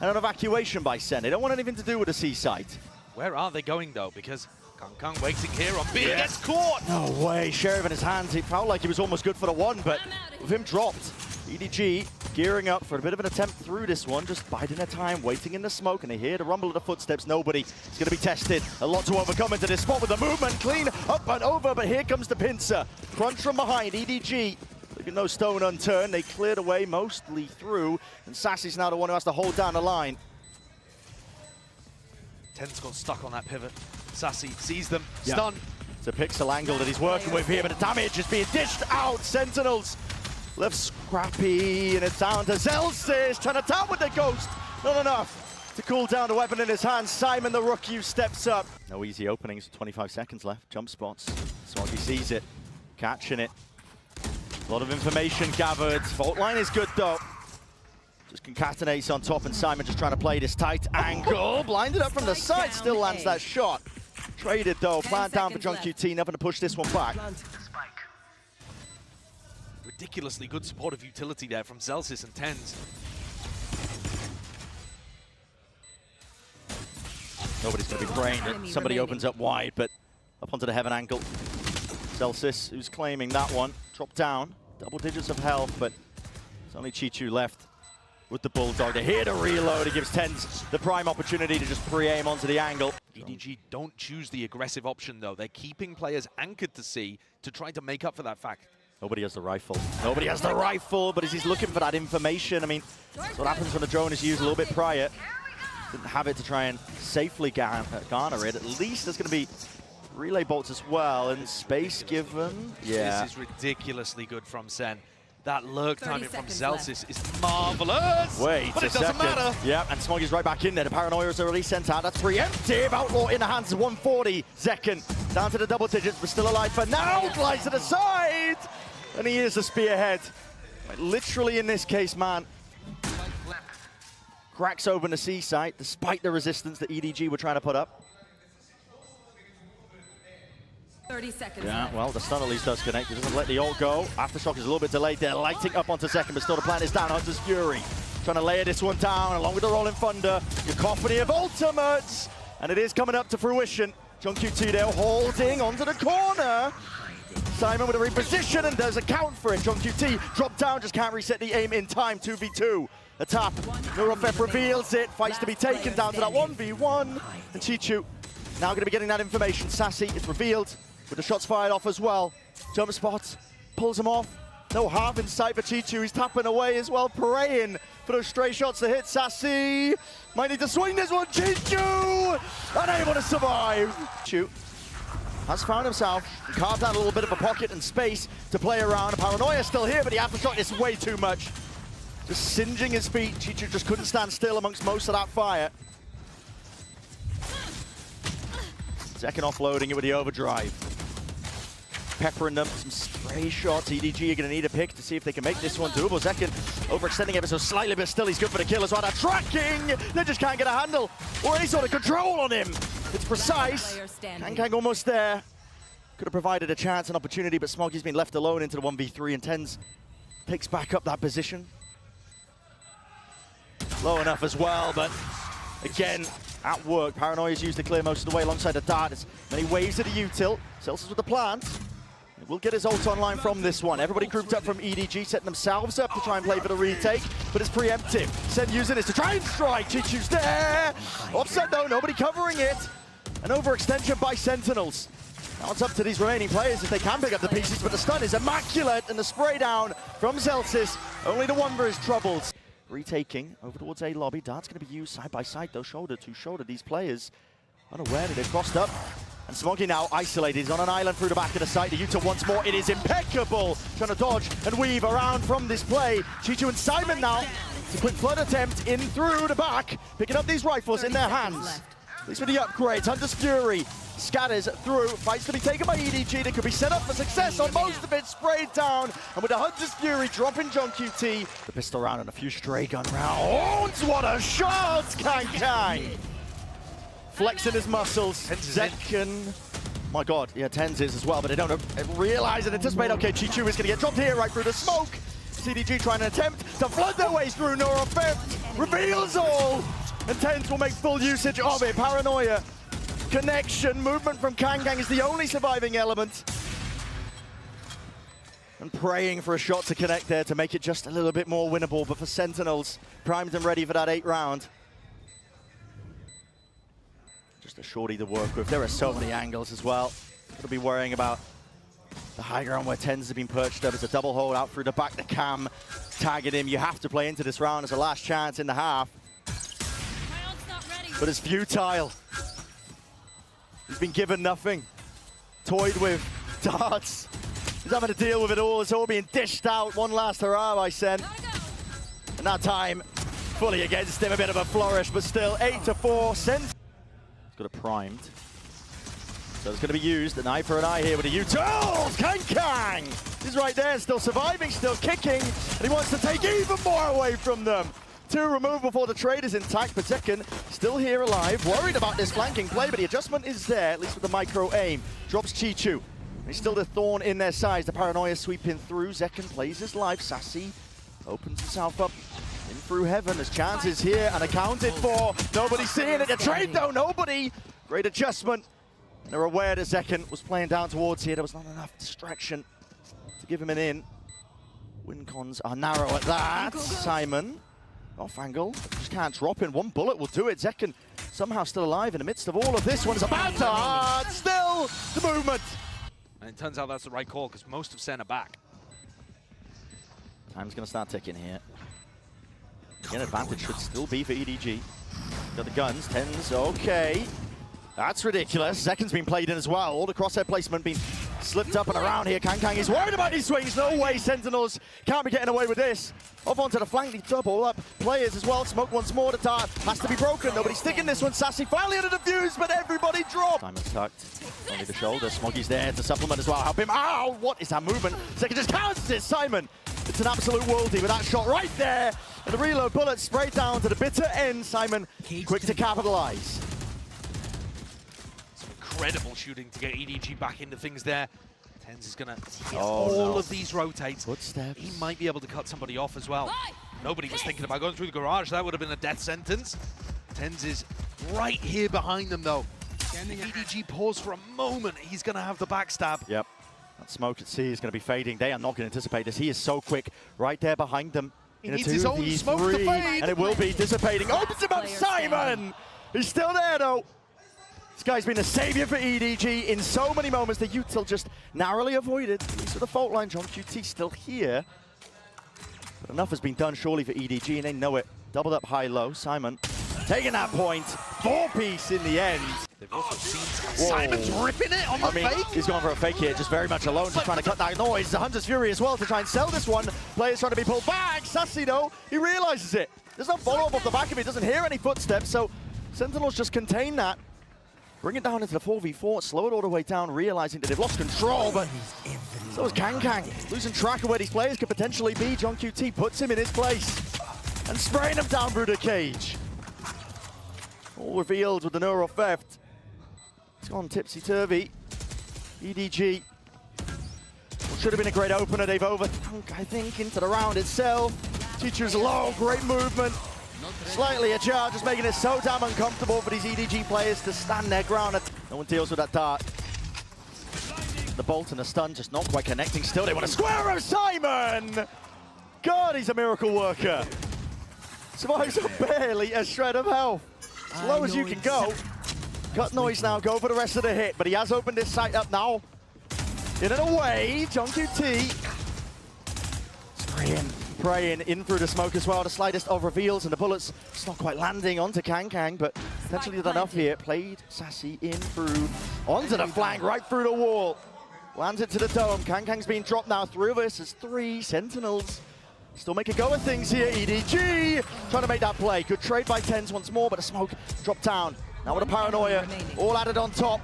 and an evacuation by SEN. They don't want anything to do with the C site. Where are they going though? Because Kang waiting here on B gets caught. No way, Sheriff in his hands. It felt like he was almost good for the one, but with him dropped, EDG gearing up for a bit of an attempt through this one, just biding their time, waiting in the smoke, and they hear the rumble of the footsteps. Nobody is going to be tested. A lot to overcome into this spot with the movement. Clean up and over, but here comes the pincer. Crunch from behind, EDG. Leaving no stone unturned. They cleared away mostly through, and Sassy's now the one who has to hold down the line. Ten's got stuck on that pivot. Sassy sees them, stunned. It's a pixel angle that he's working with here, but the damage is being dished out. Sentinels left scrappy, and it's down to Zelsis trying to tap with the ghost. Not enough to cool down the weapon in his hand. Simon, the rookie, steps up. No easy openings, 25 seconds left. Jump spots. Smoggy sees it, catching it. A lot of information gathered. Fault line is good though. Just concatenates on top, and Simon just trying to play this tight angle. Blinded up from the side, still lands that shot. Traded though, plant down for JungQT, never to push this one back. Ridiculously good supportive utility there from Zelsis and Tens. Nobody's going to be praying that somebody opens up wide, but up onto the heaven angle. Zelsis, who's claiming that one, dropped down. Double digits of health, but it's only Chichu left with the Bulldog. They're here to reload. It gives Tens the prime opportunity to just pre-aim onto the angle. EDG don't choose the aggressive option though. They're keeping players anchored to C to try to make up for that fact. Nobody has the rifle. Nobody has the rifle, but as he's looking for that information, I mean, that's what happens when the drone is used a little bit prior. Didn't have it to try and safely garner it. At least there's going to be relay bolts as well, and space given. Yeah. This is ridiculously good from SEN. That lurk timing from Zelsis is marvelous. Wait but a it doesn't second. matter. Yeah, and Smoggy's right back in there. The Paranoia is already sent out. That's preemptive. Outlaw in the hands of 140. Zekken down to the double digits, but still alive for now. Glides to the side. And he is a spearhead. Literally in this case, man. Cracks open the C site despite the resistance that EDG were trying to put up. 30 seconds. Yeah, well, the stun at least does connect. It doesn't let the ult go. Aftershock is a little bit delayed there. Lighting up onto second, but still the plan is down. Hunter's Fury trying to layer this one down along with the Rolling Thunder. Cacophony of ultimates. And it is coming up to fruition. JungQT there holding onto the corner. Simon with a reposition, and there's a count for it. JungQT dropped down, just can't reset the aim in time. 2v2. A tap. Neurofep reveals it. Fights to be taken down to that 1v1. And Chichu now going to be getting that information. Sassy, it's revealed. With the shots fired off as well. Jump spot, pulls him off. No half in sight for Chichu. He's tapping away as well, praying for those stray shots to hit. Sassy might need to swing this one. Chichu unable to survive. Chichu has found himself and carved out a little bit of a pocket and space to play around. Paranoia still here, but the aftershock is way too much. Just singeing his feet. Chichu just couldn't stand still amongst most of that fire. Second offloading it with the overdrive. Peppering them, some stray shots. EDG are going to need a pick to see if they can make this one doable. Zekken overextending ever so slightly, but still he's good for the kill as well. They're tracking! They just can't get a handle or any sort of control on him. It's precise. Kang almost there. Could have provided a chance, an opportunity, but Smoggy's been left alone into the 1v3, and Tens picks back up that position. Low enough as well, but again, at work. Paranoia's used to clear most of the way alongside the dart. As many waves to the util. Celsius with the plant. Will get his ult online from this one. Everybody grouped up from EDG, setting themselves up to try and play for the retake, but it's preemptive. SEN using this to try and strike. Chichu's there. Offset though, nobody covering it. An overextension by Sentinels. Now it's up to these remaining players if they can pick up the pieces, but the stun is immaculate, and the spray down from Zelsis. Only the Wonder is troubled. Retaking over towards A lobby. Dart's going to be used side by side though, shoulder to shoulder. These players unaware that they've crossed up. And Smoggy now isolated. He's on an island through the back of the site. The Utah once more. It is impeccable. Trying to dodge and weave around from this play. Chichu and Simon now. It's a quick flood attempt in through the back. Picking up these rifles in their hands. These for the upgrades. Hunter's Fury scatters through. Fights to be taken by EDG. That could be set up for success on most of it. Sprayed down. And with the Hunter's Fury dropping JungQT. The pistol round and a few stray gun rounds. What a shot! Kang. Flexing his muscles. Zekken. My God, yeah, Tens is as well, but they don't realize and anticipate. Okay, Chichu is going to get dropped here right through the smoke. CDG trying to attempt to flood their ways through Neurofep. reveals all, and TenZ will make full usage of it. Paranoia, connection, movement from Kang is the only surviving element. And praying for a shot to connect there to make it just a little bit more winnable, but for Sentinels, primed and ready for that 8th round. Just a shorty to work with. There are so many angles as well. Gotta be worrying about the high ground where TenZ has been perched up. It's a double hold out through the back to Cam, tagging him. You have to play into this round as a last chance in the half. But it's futile. He's been given nothing. Toyed with darts. He's having to deal with it all. It's all being dished out. One last hurrah by SEN. And that time, fully against him. A bit of a flourish, but still 8-4. SEN. He's got it primed. So it's going to be used. An eye for an eye here with a util. Kang! He's right there, still surviving, still kicking. And he wants to take even more away from them. 2 removed before the trade is intact, but Zekken still here alive. Worried about this flanking play, but the adjustment is there, at least with the micro aim. Drops Chichu. He's still the thorn in their sides. The Paranoia sweeping through. Zekken plays his life. Sassy opens himself up in through heaven. There's chances here and accounted for. Nobody's seeing it. The trade though, nobody. Great adjustment. And they're aware that Zekken was playing down towards here. There was not enough distraction to give him an in. Win cons are narrow at that. Simon off angle. Just can't drop in. One bullet will do it. Zekken somehow still alive in the midst of all of this. One's about to hard. Still the movement. And it turns out that's the right call because most of SEN are back. Time's going to start ticking here. Again, advantage should still be for EDG. Got the guns, TenZ, okay. That's ridiculous. Zekken's been played in as well. All the crosshair placement being slipped up and around here. Kang is worried about these swings. No way, Sentinels can't be getting away with this. Off onto the flank, they double up players as well. Smoke once more, the dart has to be broken. Nobody's sticking this one. Sassy finally under the fuse, but everybody dropped. Simon's tucked, only the shoulder. Smoggy's there to supplement as well. Help him. Ow, what is that movement? Zekken just counters it, Simon. It's an absolute worldie with that shot right there. And the reload bullet sprayed down to the bitter end. Simon quick to capitalize. Incredible shooting to get EDG back into things there. TenZ is going to of these rotates. Footsteps. He might be able to cut somebody off as well. Nobody was thinking about going through the garage. That would have been a death sentence. TenZ is right here behind them, though. If EDG pause for a moment, he's going to have the backstab. Yep. That smoke at C is going to be fading. They are not going to anticipate this. He is so quick right there behind them. He needs his own smoke to fade. And it will be dissipating. Opens him up, Simon! He's still there, though. This guy's been a savior for EDG in so many moments. The util just narrowly avoided. He's to the fault line. John QT still here. But enough has been done surely for EDG, and they know it. Doubled up high-low. Simon taking that point. 4-piece in the end. They've also seen Simon's ripping it on the fake. He's going for a fake here, just very much alone, just trying to cut that noise. The Hunter's Fury as well to try and sell this one. Players trying to be pulled back. Sassy, though, he realizes it. There's no follow-up off the back of it. Doesn't hear any footsteps, so Sentinels just contain that. Bring it down into the 4v4, slow it all the way down, realizing that they've lost control, but so is Kang. Losing track of where these players could potentially be. John QT puts him in his place and spraying him down through the cage. All revealed with the neural theft. It's gone tipsy-turvy. EDG. Well, should have been a great opener. They've overthunk, I think, into the round itself. Teacher's low, great movement. Slightly ajar, just making it so damn uncomfortable for these EDG players to stand their ground. No one deals with that dart. The bolt and the stun just not quite connecting. Still, they want a square of Simon! God, he's a miracle worker. Survives barely a shred of health. As low as you can go. Cut noise now, go for the rest of the hit, but he has opened his sight up now. In and away, John QT. Praying in through the smoke as well. The slightest of reveals and the bullets just not quite landing onto Kang, but potentially done enough here. Played Sassy in through, onto the flank, right through the wall. Lands it to the dome. Kang's being dropped now. 3 versus 3. Sentinels still make a go of things here. EDG trying to make that play. Good trade by TenZ once more, but the smoke dropped down. Now with a Paranoia, all added on top.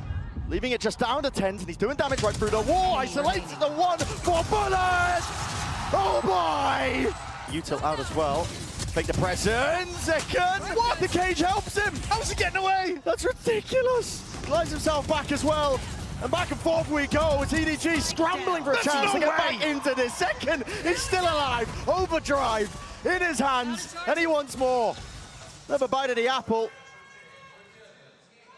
Leaving it just down to TenZ, and he's doing damage right through the wall. Isolates the 1 for bullet! Oh boy! Util out as well. Fake the presence. Zekken! What? The cage helps him! How's he getting away? That's ridiculous! Glides himself back as well. And back and forth we go. It's EDG scrambling for a chance to get back into this. Zekken is still alive. Overdrive. in his hands, and he wants more. Never bite of the apple.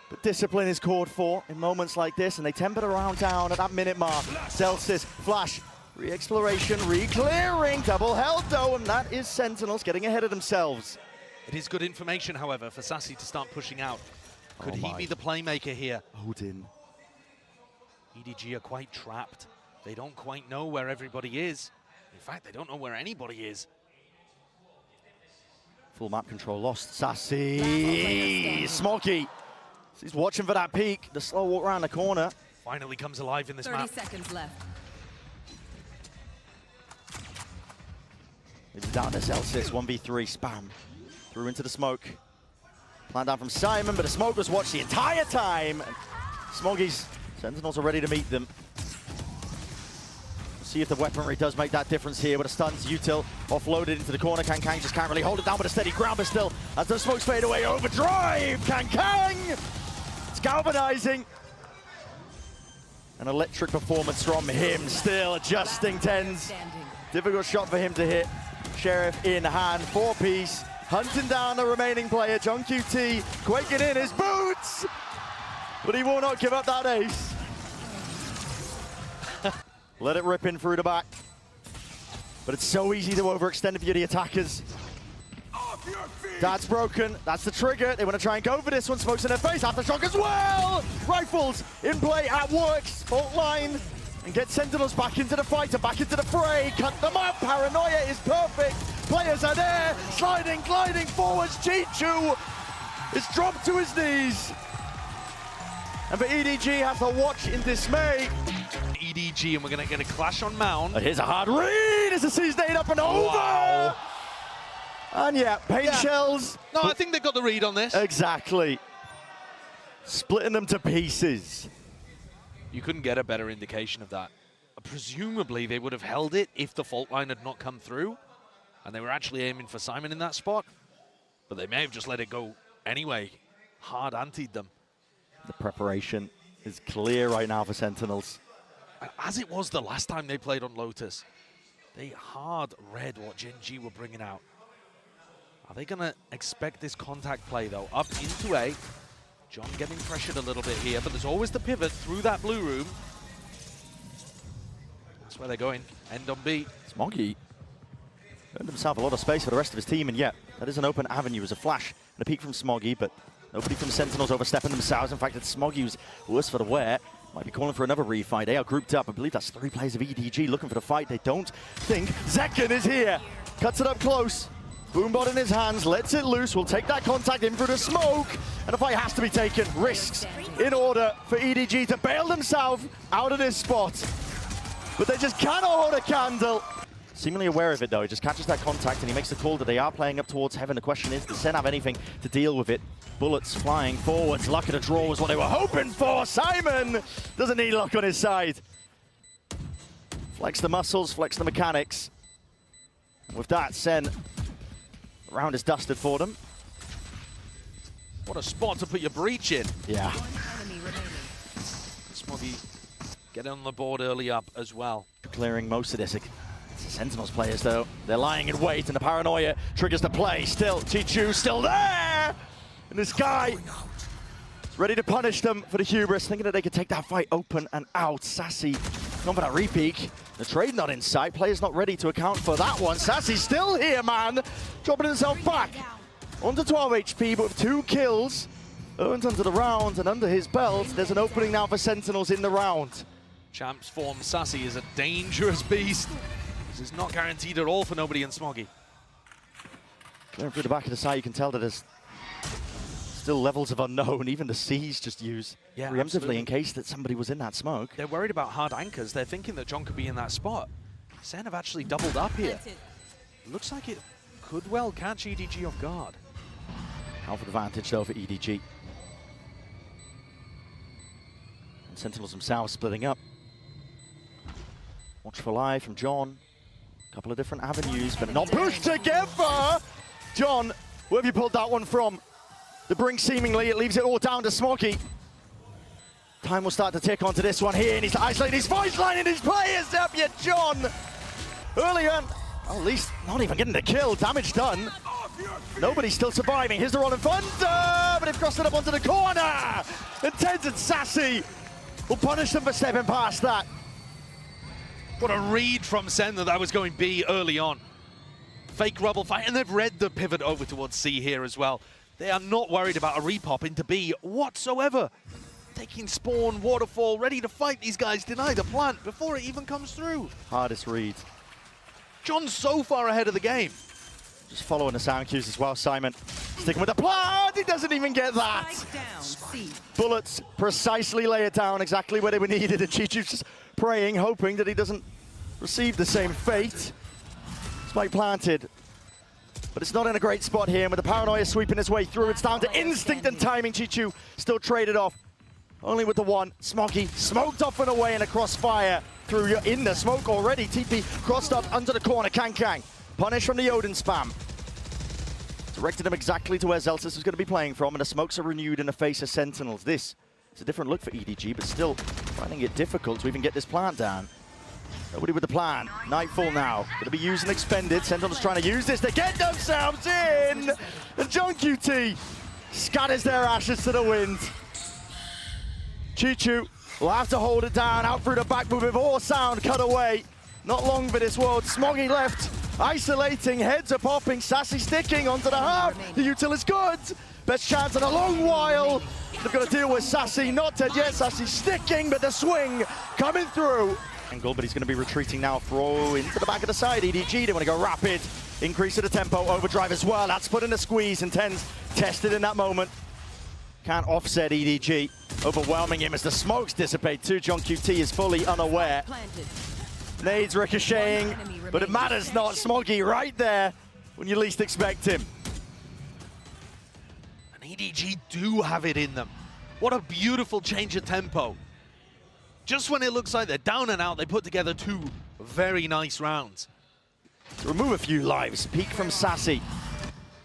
But discipline is called for in moments like this, and they tempered around down at that minute mark. Celsius, flash, re-exploration, re-clearing, double held though, and that is Sentinels getting ahead of themselves. It is good information, however, for Sassy to start pushing out. Could he be the playmaker here? Odin. EDG are quite trapped. They don't quite know where everybody is. In fact, they don't know where anybody is. Full map control lost. Sassy, Smokey. He's watching for that peek. The slow walk around the corner. Finally comes alive in this 30 map. seconds left. It's down to Celsius, 1v3, spam. Through into the smoke. Plan down from Simon, but the smoke was watched the entire time. Smoggy's Sentinels are ready to meet them. See if the weaponry does make that difference here with a stuns. Util offloaded into the corner. Kang just can't really hold it down, but a steady ground, but still, as the smokes fade away, overdrive! Kang! It's galvanizing. An electric performance from him, still adjusting tens. Difficult shot for him to hit. Sheriff in hand, 4-piece. Hunting down the remaining player, John QT, quaking in his boots! But he will not give up that ace. Let it rip in through the back. But it's so easy to overextend if you're the attackers. That's broken. That's the trigger. They want to try and go for this one. Smokes in their face. Aftershock as well. Rifles in play at works. Fault line. And get Sentinels back into the fight and back into the fray. Cut them up. Paranoia is perfect. Players are there. Sliding, gliding forwards. Chichu is dropped to his knees. And for EDG has to watch in dismay. EDG, and we're going to get a clash on Mound. But here's a hard read as the season up and over. Wow. And yeah, paint shells. No, I think they got the read on this. Exactly. Splitting them to pieces. You couldn't get a better indication of that. Presumably, they would have held it if the fault line had not come through, and they were actually aiming for Simon in that spot. But they may have just let it go anyway. Hard antied them. The preparation is clear right now for Sentinels. As it was the last time they played on Lotus, they hard read what Gen G were bringing out. Are they going to expect this contact play, though? Up into A. John getting pressured a little bit here, but there's always the pivot through that blue room. That's where they're going. End on B. Smoggy earned himself a lot of space for the rest of his team, and yet that is an open avenue as a flash and a peek from Smoggy, but nobody from Sentinels overstepping themselves. In fact, it's Smoggy who's worse for the wear. Might be calling for another refight. They are grouped up. I believe that's 3 players of EDG looking for the fight. They don't think Zekken is here. Cuts it up close. Boombot in his hands, lets it loose. Will take that contact in through the smoke. And the fight has to be taken. Risks in order for EDG to bail themselves out of this spot. But they just cannot hold a candle. Seemingly aware of it, though. He just catches that contact and he makes the call that they are playing up towards heaven. The question is, does SEN have anything to deal with it? Bullets flying forwards. Luck of the draw was what they were hoping for. Simon doesn't need luck on his side. Flex the muscles, flex the mechanics. And with that, SEN, the round is dusted for them. What a spot to put your breach in. Yeah. Smoggy get on the board early up as well. Clearing most of this. It's the Sentinels players, though. They're lying in wait, and the paranoia triggers the play. Still, Chichu still there! And this guy is ready to punish them for the hubris, thinking that they could take that fight open and out. Sassy going for that repeak. The trade not in sight. Players not ready to account for that one. Sassy's still here, man. Dropping himself back. Under 12 HP, but with 2 kills. Earned under the round and under his belt. There's an opening now for Sentinels in the round. Champs form Sassy is a dangerous beast. This is not guaranteed at all for nobody in Smoggy. Going through the back of the side, you can tell that there's still levels of unknown. Even the C's just use preemptively absolutely. in case that somebody was in that smoke. They're worried about hard anchors. They're thinking that John could be in that spot. SEN have actually doubled up here. Looks like it could well catch EDG off guard. Alpha advantage though for EDG. And Sentinels themselves splitting up. Watch for live from John. Couple of different avenues, but not pushed together. John, where have you pulled that one from? The brink seemingly, it leaves it all down to Smoggy. Time will start to tick onto this one here, and he's isolating his voice line and his players up yet, John. Earlier, At least not even getting the kill. Damage done. Nobody's still surviving. Here's the Rolling Thunder, but they've crossed it up onto the corner. And TenZ and Sassy will punish them for stepping past that. What a read from SEN that was going B early on. Fake rubble fight, and they've read the pivot over towards C here as well. They are not worried about a repop into B whatsoever. Taking spawn, waterfall, ready to fight these guys, deny the plant before it even comes through. Hardest read. John's so far ahead of the game. Just following the sound cues as well, Simon. Sticking with the plant, he doesn't even get that. Down, C. Bullets precisely lay it down exactly where they were needed, and Chichu's just praying, hoping that he doesn't receive the same fate. Spike planted, but it's not in a great spot here, and with the paranoia sweeping its way through, it's down to instinct and timing. Chichu still traded off, only with the one. Smoggy smoked off and away in a crossfire through in the smoke already. TP crossed up under the corner. Kang punish from the Odin spam. Directed him exactly to where Zelsis was going to be playing from, and the smokes are renewed in the face of Sentinels. This is a different look for EDG, but still finding it difficult to even get this plant down. Nobody with the plan. Nightfall now. Going to be used and expended. Sentinels trying to use this to get themselves in. And John QT scatters their ashes to the wind. Chichu will have to hold it down. Out through the back move with all sound cut away. Not long for this world. Smoggy left. Isolating. Heads are popping. Sassy sticking onto the half. The util is good. Best chance in a long while. They've got to deal with Sassy. Not dead yet. Sassy sticking, but the swing coming through. Angle, but he's going to be retreating now. Throw into the back of the side. EDG, they want to go rapid. Increase of the tempo. Overdrive as well. That's put in a squeeze, and TenZ tested in that moment. Can't offset EDG. Overwhelming him as the smokes dissipate too. John QT is fully unaware. Nades ricocheting, but it matters not. Smoggy right there when you least expect him. And EDG do have it in them. What a beautiful change of tempo. Just when it looks like they're down and out, they put together two very nice rounds. To remove a few lives. Peek from Sassy.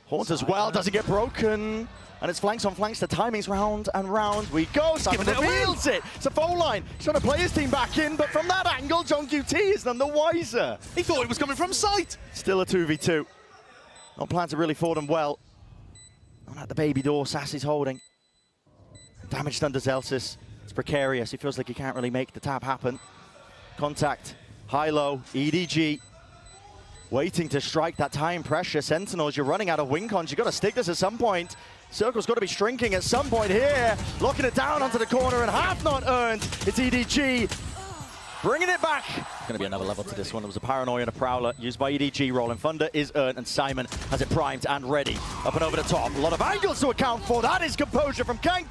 Haunt as well, doesn't get broken. And it's flanks on flanks. The timing's round and round we go. Simon reveals it. It's a phone line. He's trying to play his team back in, but from that angle, John QT is none the wiser. He thought it was coming from sight. Still a 2v2. Not planned to really for them well. Not at the baby door, Sassy's holding. Damage done to Zelsis. It's precarious. He feels like he can't really make the tap happen. Contact. High-low. EDG. Waiting to strike that time pressure. Sentinels, you're running out of wing cons. You've got to stick this at some point. Circle's got to be shrinking at some point here. Locking it down onto the corner and half not earned. It's EDG. Bringing it back. Going to be another level to this one. There was a Paranoia and a Prowler used by EDG. Rolling Thunder is earned, and Simon has it primed and ready. Up and over the top. A lot of angles to account for. That is composure from Kang,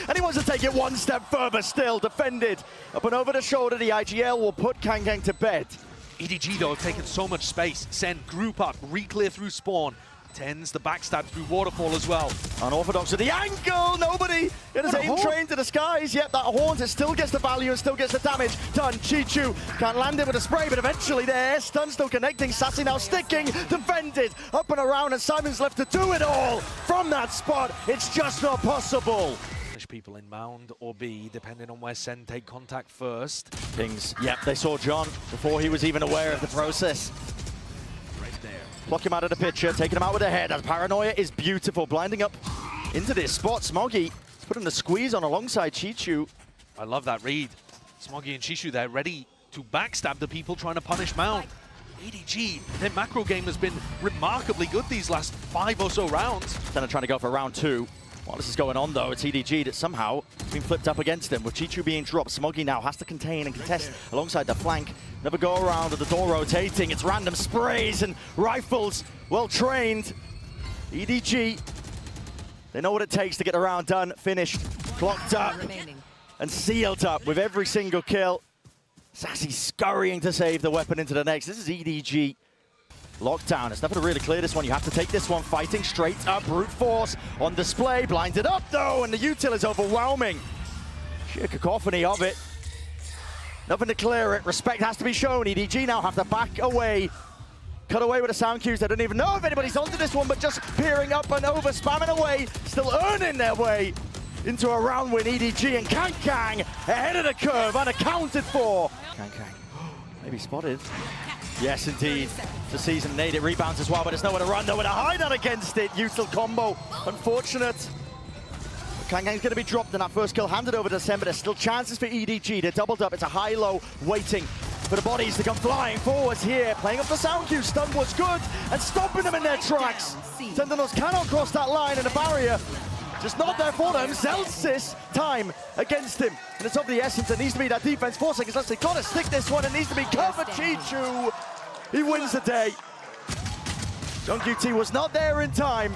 and he wants to take it one step further still. Defended. Up and over the shoulder. The IGL will put Kang to bed. EDG, though, have taken so much space. SEN, group up, re-clear through spawn. TenZ the backstab through waterfall as well. Unorthodox with the angle, nobody. It is aim train to the skies. Yep, that Haunt, it still gets the value and still gets the damage done. Chichu can't land it with a spray, but eventually there. Stun still connecting. Sassy now sticking, defended, up and around, and Simon's left to do it all from that spot. It's just not possible. People in Mound or B, depending on where SEN take contact first. Pings, yep, they saw John before he was even aware of the process. Right there. Pluck him out of the picture, taking him out with the head. That Paranoia is beautiful, blinding up into this spot. Smoggy is putting the squeeze on alongside Chichu. I love that read. Smoggy and Chichu there, ready to backstab the people trying to punish Mound. EDG, their macro game has been remarkably good these last 5 or so rounds. Then trying to go for round 2. While this is going on, though, it's EDG that somehow has been flipped up against him. With Chichu being dropped, Smoggy now has to contain and contest alongside the flank. Never go around with the door rotating. It's random sprays and rifles. Well trained. EDG, they know what it takes to get the round done, finished, clocked up, and sealed up with every single kill. Sassy scurrying to save the weapon into the next. This is EDG. Lockdown. It's never to really clear this one. You have to take this one. Fighting straight up. Brute force on display. Blinded up, though, and the util is overwhelming. Sheer cacophony of it. Nothing to clear it. Respect has to be shown. EDG now have to back away. Cut away with the sound cues. They don't even know if anybody's onto this one, but just peering up and over, spamming away. Still earning their way into a round win. EDG and Kang ahead of the curve, unaccounted for. Kang maybe spotted. Yes, indeed. The season need it. Rebounds as well, but there's nowhere to run, nowhere to hide on against it. Util combo. Unfortunate. Kangang's going to be dropped, and that first kill handed over to SEN, but there's still chances for EDG. They're doubled up. It's a high-low waiting for the bodies to come flying forwards here. Playing up the sound cue. Stun was good, and stopping them in their tracks. Sentinels cannot cross that line, and the barrier just not there for them. Zelsis time against him. And it's of the essence. It needs to be that defense. 4 seconds left. They've got to stick this one. It needs to be covered. Chichu, he wins the day. John QT was not there in time.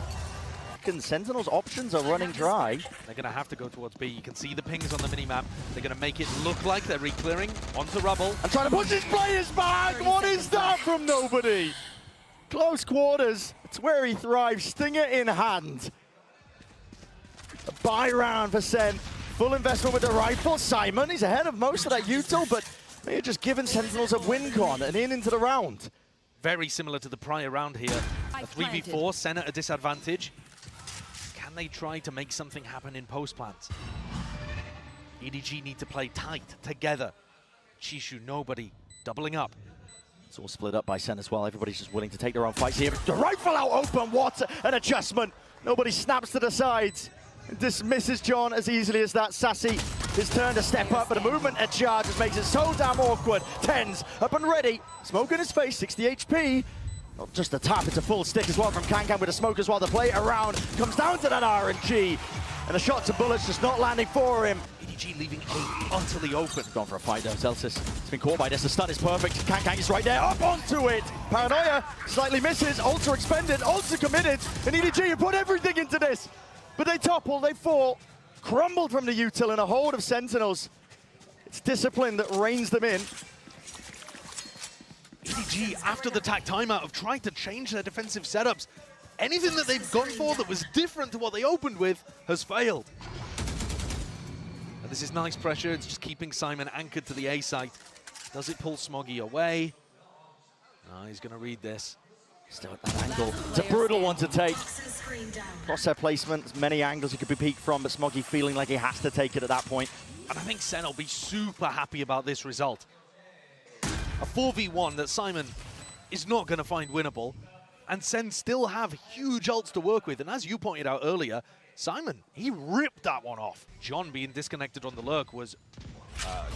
And Sentinel's options are running dry. They're going to have to go towards B. You can see the pings on the minimap. They're going to make it look like they're re-clearing onto rubble. And trying to push his players back. What is that from nobody? Close quarters. It's where he thrives. Stinger in hand. A buy round for SEN. Full investment with the rifle. Simon, he's ahead of most of that util, but they're just giving Sentinels a win con and into the round. Very similar to the prior round here. A 3v4, SEN at a disadvantage. Can they try to make something happen in post plants? EDG need to play tight, together. Chishu, nobody, doubling up. It's all split up by SEN as well. Everybody's just willing to take their own fights here. The rifle out open, what an adjustment. Nobody snaps to the sides. Dismisses John as easily as that. Sassy, his turn to step up, but a movement at charge just makes it so damn awkward. Tens up and ready. Smoke in his face, 60 HP. Not just a tap, it's a full stick as well from Kankan with a smoke as well. The play around comes down to that RNG. And a shot to bullets just not landing for him. EDG leaving A utterly open. Gone for a fight though, Zelsis. It's been caught by this. The stun is perfect. Kankan is right there, up onto it. Paranoia slightly misses. Ultra expended, ultra committed. And EDG, you put everything into this. But they topple, they fall, crumbled from the util in a hold of Sentinels. It's discipline that reins them in. EDG, after the TAC timeout, have tried to change their defensive setups. Anything that they've gone for that was different to what they opened with has failed. And this is nice pressure. It's just keeping Simon anchored to the A site. Does it pull Smoggy away? No, he's going to read this. Still at that angle. It's a brutal one to take. Crosshair placement, there's many angles he could be peeked from, but Smoggy feeling like he has to take it at that point. And I think SEN will be super happy about this result. A 4v1 that Simon is not going to find winnable, and SEN still have huge ults to work with. And as you pointed out earlier, Simon, he ripped that one off. John being disconnected on the lurk was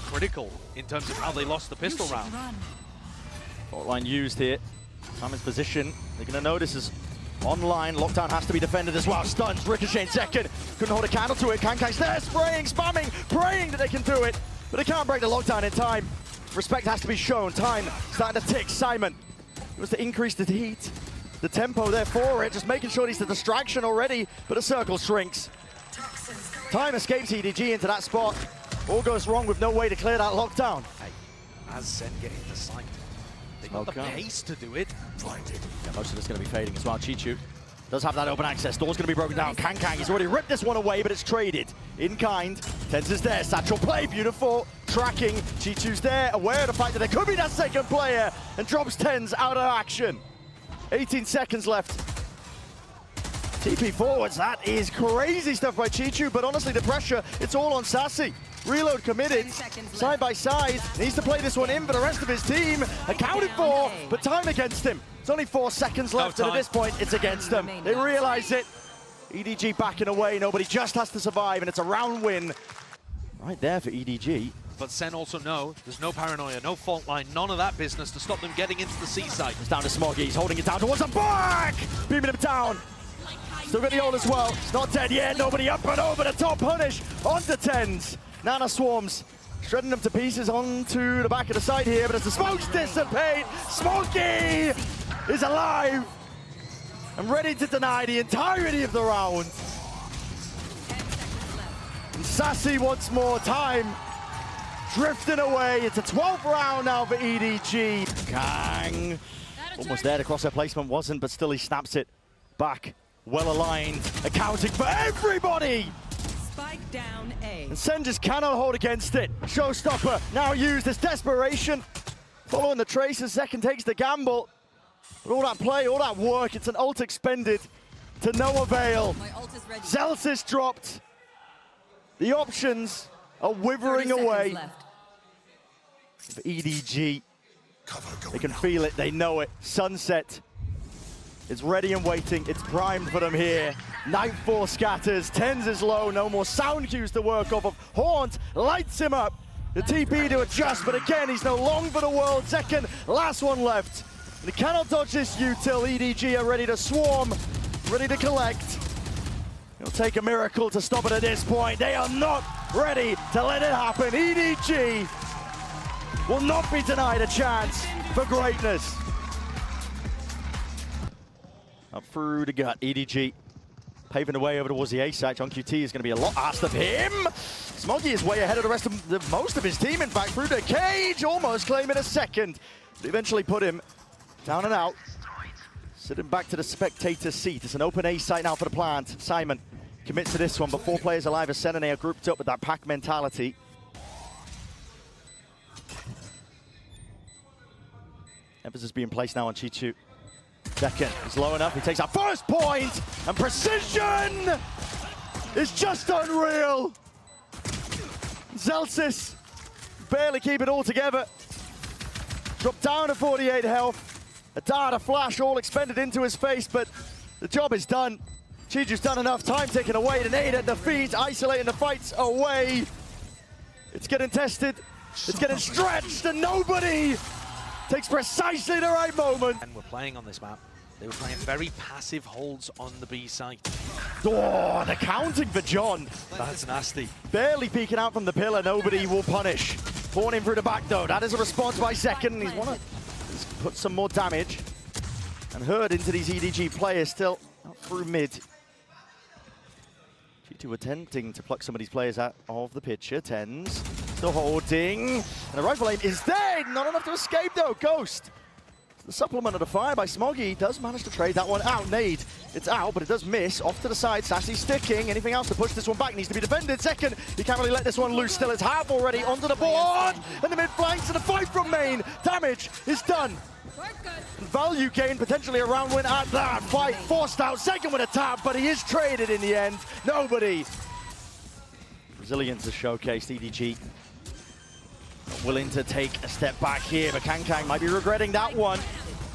critical in terms of how they lost the pistol round. Fault line used here. Simon's position, they're going to know this is online. Lockdown has to be defended as well. Stuns, Ricochet in second. Couldn't hold a candle to it. Kankai's there, spraying, spamming, praying that they can do it. But they can't break the lockdown in time. Respect has to be shown. Time starting to tick. Simon, it was to increase the heat. The tempo there for it, just making sure he's the distraction already, but the circle shrinks. Time escapes EDG into that spot. All goes wrong with no way to clear that lockdown. Hey, as SEN get into sight, they got the pace to do it. Yeah, most of it's going to be fading as well. Chichu does have that open access. Door's going to be broken down. Kang, he's already ripped this one away, but it's traded. In kind. Tens is there. Satchel play. Beautiful. Tracking. Chichu's there. Aware of the fact that there could be that second player. And drops Tens out of action. 18 seconds left. TP forwards. That is crazy stuff by Chichu. But honestly, the pressure, it's all on Sassy. Reload committed, side by side. Needs to play this one in for the rest of his team. Accounted for, but time against him. It's only 4 seconds left, and at this point, it's against them. They realize it. EDG backing away. Nobody just has to survive, and it's a round win. Right there for EDG. But SEN also know there's no paranoia, no fault line, none of that business to stop them getting into the C site. It's down to Smoggy. He's holding it down towards the back. Beaming him down. Still got the ult as well. It's not dead yet. Nobody up and over the top punish onto Tens. Nana Swarms, shredding them to pieces onto the back of the side here, but as the smokes dissipate, Smoggy is alive and ready to deny the entirety of the round. And Sassy once more, time drifting away. It's a 12th round now for EDG. Kang, almost there, the crosshair placement wasn't, but still he snaps it back. Well aligned, accounting for everybody. Spike down A. And SEN just cannot hold against it. Showstopper now used as desperation. Following the traces, Zekken takes the gamble. But all that play, all that work, it's an ult expended to no avail. My ult is ready. Zelsis dropped. The options are withering away. Left. For EDG. They can feel it, they know it. Sunset is ready and waiting. It's primed for them here. Nightfall scatters, TenZ is low, no more sound cues to work off of. Haunt lights him up. The TP to adjust, but again, he's no long for the world. Second, last one left. They cannot dodge this util. EDG are ready to swarm, ready to collect. It'll take a miracle to stop it at this point. They are not ready to let it happen. EDG will not be denied a chance for greatness. Up through the gut, EDG paving the way over towards the A site. John QT is going to be a lot asked of him. Smoggy is way ahead of the rest of most of his team, in fact, through the cage, almost claiming a second. They eventually put him down and out. Sitting back to the spectator seat. It's an open A site now for the plant. Simon commits to this one, but 4 players alive as SEN and they are grouped up with that pack mentality. Emphasis being placed now on Chichu. Second is low enough. He takes our first point, and precision is just unreal. Zelsis barely keep it all together. Dropped down to 48 health. A dart, a flash, all expended into his face, but the job is done. Chiju's done enough. Time taken away. The nade at the feet, isolating the fights away. It's getting tested. It's getting stretched, and nobody takes precisely the right moment. And we're playing on this map. They were playing very passive holds on the B site. Oh, the counting for John. That's nasty. Barely peeking out from the pillar, nobody will punish. Born in through the back though, that is a response by Second. He's want to put some more damage. And herd into these EDG players still out through mid. G2 attempting to pluck some of these players out of the picture. TenZ still holding. And the rifle aim is dead. Not enough to escape though. Ghost. The supplement of the fire by Smoggy does manage to trade that one out. Nade, it's out, but it does miss. Off to the side, Sassy sticking. Anything else to push this one back needs to be defended. Second, he can't really let this one loose. Still, it's half already onto the board. And the mid flanks and the fight from main. Damage is done. Value gain, potentially a round win at that. Fight forced out. Second with a tap, but he is traded in the end. Nobody. Resilience is showcased. EDG willing to take a step back here, but Kang might be regretting that one.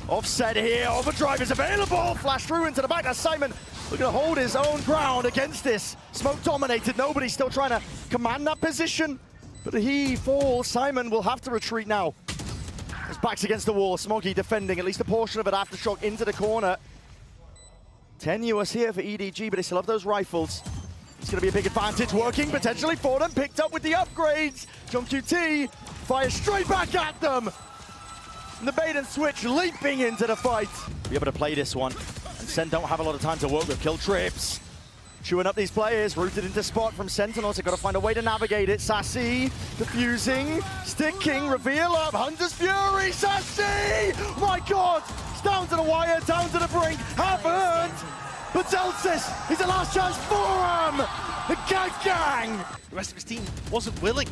Offset here, overdrive is available. Flash through into the back. That's Simon looking to hold his own ground against this. Smoke dominated, nobody's still trying to command that position. But he falls, Simon will have to retreat now. His back's against the wall, Smoggy defending at least a portion of it. Aftershock into the corner. Tenuous here for EDG, but they still have those rifles. It's going to be a big advantage working potentially for them. Picked up with the upgrades. John QT fires straight back at them. And the bait and switch leaping into the fight. Be able to play this one. And SEN don't have a lot of time to work with. Kill trips. Chewing up these players. Rooted into spot from Sentinels. They've got to find a way to navigate it. Sassy defusing. Sticking. Reveal up. Hunter's Fury. Sassy! My God! It's down to the wire. Down to the brink. Half earned. But Zelsis is the last chance for him! The gang! The rest of his team wasn't willing.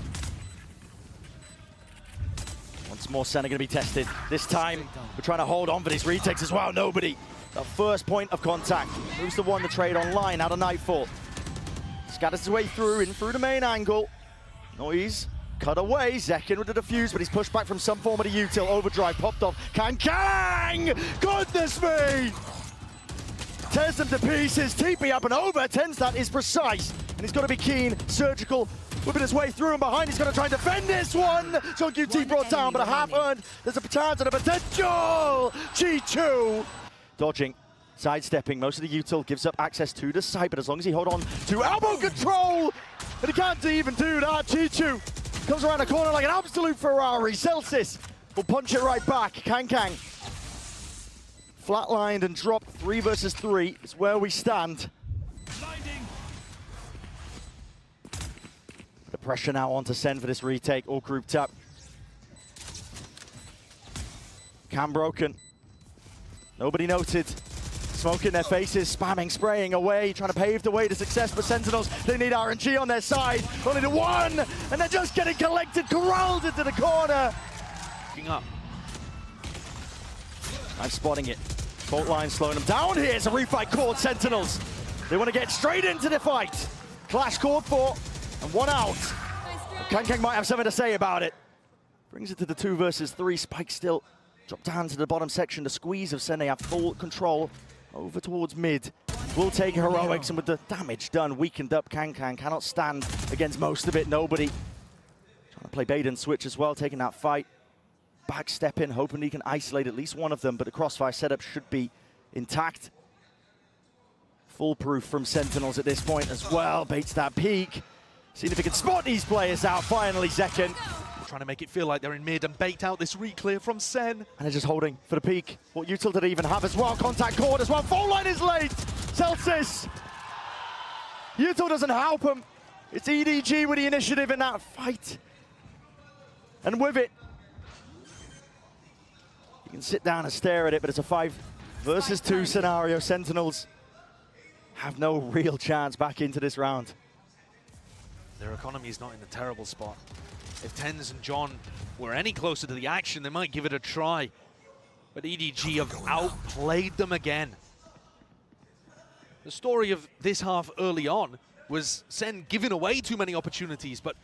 Once more, SEN are going to be tested. This time, we're trying to hold on for these retakes as well. Nobody. The first point of contact. Who's the one to trade online out of Nightfall? Scatters his way through, in through the main angle. Noise. Cut away. Zekin with the defuse, but he's pushed back from some form of the util. Overdrive popped off. Kang! Goodness me! Tears them to pieces, TP up and over. TenZ that is precise, and he's got to be keen, surgical, whipping his way through and behind. He's going to try and defend this one. John QT brought down, but a half earned. There's a chance and a potential. G2 dodging, sidestepping. Most of the util gives up access to the site, but as long as he hold on to elbow control, and he can't even do that. G2 comes around the corner like an absolute Ferrari. Zelsis will punch it right back. Kang. Flatlined and dropped. 3 versus 3 is where we stand. The pressure now onto SEN for this retake, all grouped up. Cam broken. Nobody noted. Smoke in their faces, spamming, spraying away, trying to pave the way to success for Sentinels. They need RNG on their side. Only the one, and they're just getting collected, corralled into the corner. Looking up. I'm spotting it. Fault line slowing them down here. It's a refight called Sentinels. They want to get straight into the fight. Clash called for, and 1 out. Kang might have something to say about it. Brings it to the 2 versus 3. Spike still Drop down to the bottom section. The squeeze of SEN, they have full control over towards mid. Will take heroics, and with the damage done, weakened up, Kankan cannot stand against most of it. Nobody. Trying to play bait and switch as well, taking that fight. Backstep in, hoping he can isolate at least one of them, but the crossfire setup should be intact. Foolproof from Sentinels at this point as well. Baits that peak. Seeing if he can spot these players out. Finally, Zekken. Trying to make it feel like they're in mid and bait out this re-clear from SEN. And they're just holding for the peak. What util did they even have as well? Contact cord as well. Full line is late. Celsius. Util doesn't help him. It's EDG with the initiative in that fight. And with it, you can sit down and stare at it, but it's a 5 versus 2 scenario. Sentinels have no real chance back into this round. Their economy is not in a terrible spot. If TenZ and John were any closer to the action, they might give it a try. But EDG have outplayed them again. The story of this half early on was SEN giving away too many opportunities, but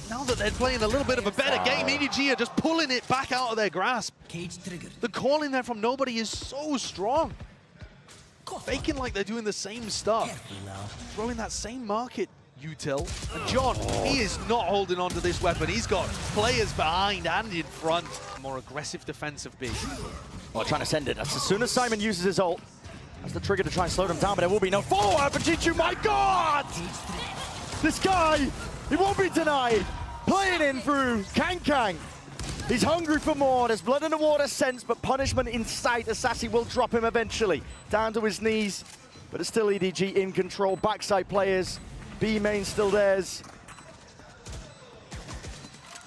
now that they're playing a little bit of a better game, EDG are just pulling it back out of their grasp. The call in there from nobody is so strong. Faking like they're doing the same stuff. Throwing that same market util. And John, he is not holding on to this weapon. He's got players behind and in front. More aggressive defensive B. Well, trying to send it. As soon as Simon uses his ult, that's the trigger to try and slow them down, but there will be no follow-up. And Chichu, my God! This guy, he won't be denied. Playing in through Kankan. He's hungry for more. There's blood in the water sense, but punishment in sight. Assassi will drop him eventually. Down to his knees, but it's still EDG in control. Backside players, B main still theirs.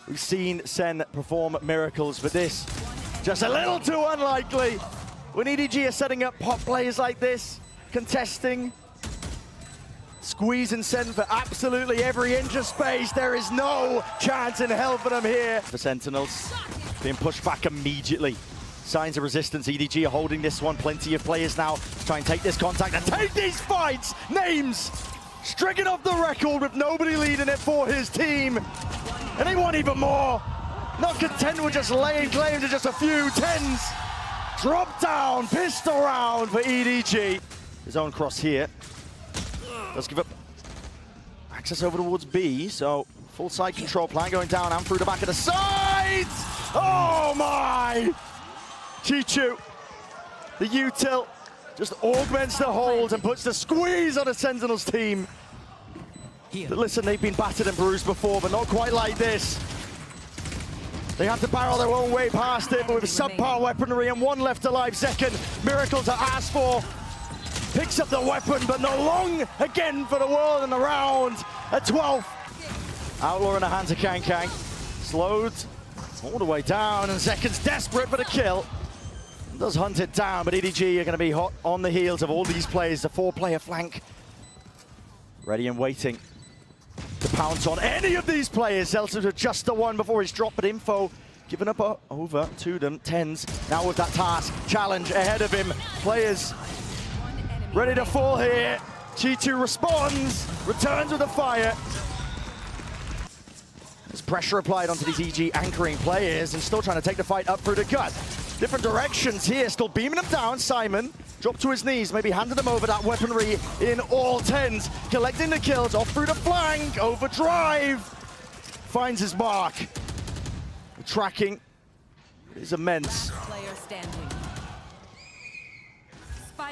We've seen SEN perform miracles, but this, just a little too unlikely. When EDG are setting up pop players like this, contesting, squeezing SEN for absolutely every inch of space, there is no chance in hell for them here. The Sentinels being pushed back immediately. Signs of resistance, EDG are holding this one. Plenty of players now to try and take this contact and take these fights. Names stricken off the record with nobody leading it for his team. And they want even more. Not content with just laying claim to just a few. TenZ drop down, pistol round for EDG. His own cross here. Does give up access over towards B, so full side control plan going down and through the back of the sides. Oh my! Chichu, the util, just augments the hold and puts the squeeze on the Sentinels team. But listen, they've been battered and bruised before, but not quite like this. They have to barrel their own way past it, but with subpar weaponry and one left alive, Zekken, miracle to ask for. Picks up the weapon, but not long again for the world in the round at 12. Outlaw in the hands of Kankan. Slowed all the way down, and Zekken's desperate for the kill. Does hunt it down, but EDG are going to be hot on the heels of all these players. The 4-player flank. Ready and waiting to pounce on any of these players. Celsius with just the one before he's dropped, but info given up over to them. TenZ now with that task. Challenge ahead of him. Players ready to fall here. Chichu responds, returns with a fire. There's pressure applied onto these EG anchoring players and still trying to take the fight up through the gut. Different directions here, still beaming them down. Simon dropped to his knees, maybe handed them over that weaponry in all TenZ. Collecting the kills off through the flank, overdrive. Finds his mark. The tracking is immense. Player standing.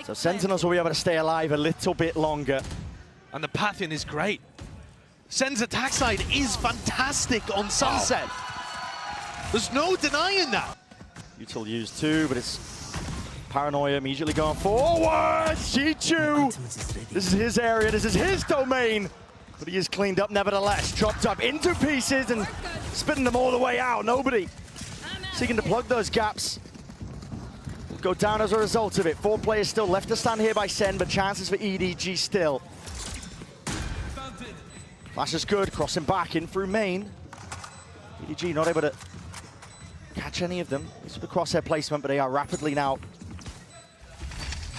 So Sentinels will be able to stay alive a little bit longer. And the pathing is great. SEN's attack side is fantastic on Sunset. There's no denying that. Util used too, but it's Paranoia immediately going forward. Chichu, this is his area, this is his domain. But he is cleaned up nevertheless. Chopped up into pieces and spitting them all the way out. Nobody seeking to plug those gaps. Will go down as a result of it. 4 players still left to stand here by SEN, but chances for EDG still. Flash is good, crossing back in through main. EDG not able to catch any of them. This is the crosshair placement, but they are rapidly now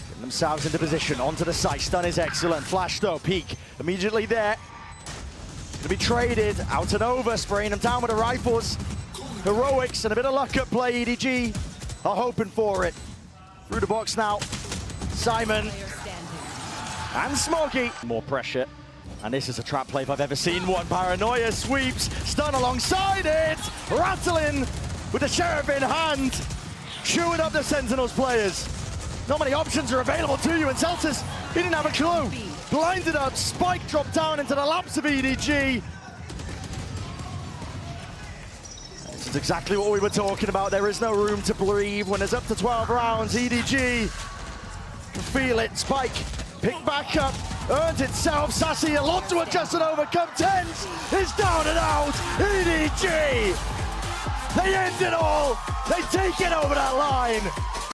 getting themselves into position. Onto the site, stun is excellent. Flash though, peek immediately there. Gonna be traded, out and over, spraying them down with the rifles. Heroics and a bit of luck at play. EDG are hoping for it. Through the box now. Simon and Smoggy. More pressure. And this is a trap play if I've ever seen one. Paranoia sweeps, stun alongside it. Rattling with the Sheriff in hand. Chewing up the Sentinels players. Not many options are available to you, and Celtics, he didn't have a clue. Blinded up, Spike dropped down into the laps of EDG. This is exactly what we were talking about. There is no room to breathe when there's up to 12 rounds. EDG can feel it. Spike picked back up, earned itself. Sassy, a lot to adjust and overcome. Tens is down and out. EDG, they end it all. They take it over that line.